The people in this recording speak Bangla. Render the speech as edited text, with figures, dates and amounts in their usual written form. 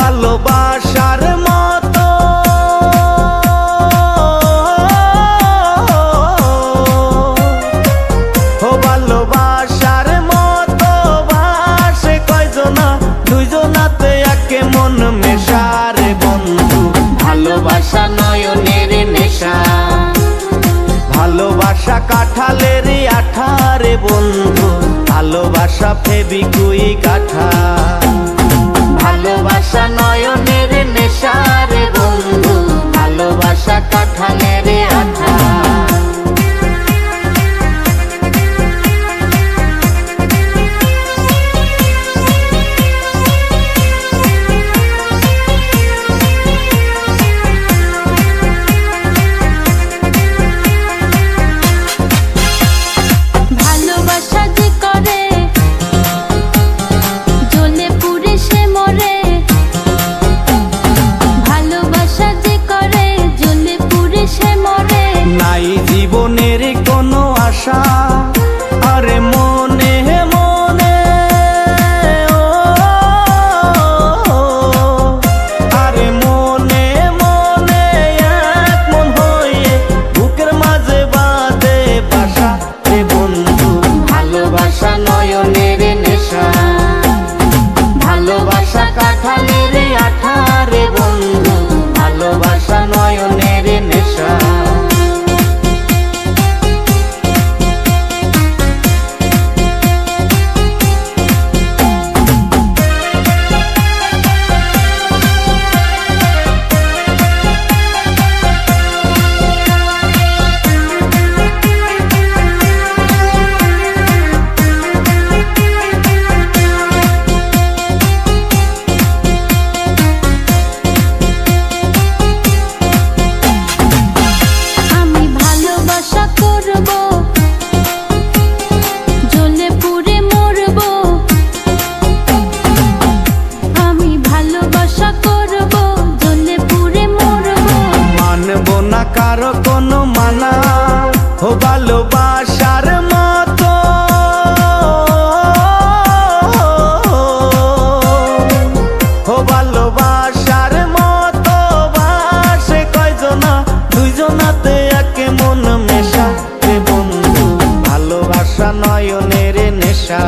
ভালোবাসার মতো ভালোবাসার মতো বাসে কয়জনা দুইজনাতে একে মন মেশারে বন্ধু ভালোবাসা নয়নের নেশা ভালোবাসা কাঁঠালের আঠারে বন্ধু ভালোবাসা ফেবিকুইক আঠা ভালোবাসা নয়নের নেশা রে বন্ধু ভালোবাসা কাঁঠালের আঠা জীবনের কোনো আশা আরে মনে মনে আরে মনে মনে এক মন হয়ে বুকের মাঝে বাঁধে বাসা রে বন্ধু ভালোবাসা নয়নের নেশা ভালোবাসা কাঁঠালের আঠা রে বন্ধু ভালোবাসা নয়নের নেশা কারো কোনো মানা ভালোবাসার মতো ভালোবাসার মতো বাসে কয়জনা দুইজনাতে একে মন মেশা রে বন্ধু ভালোবাসা নয়নের নেশা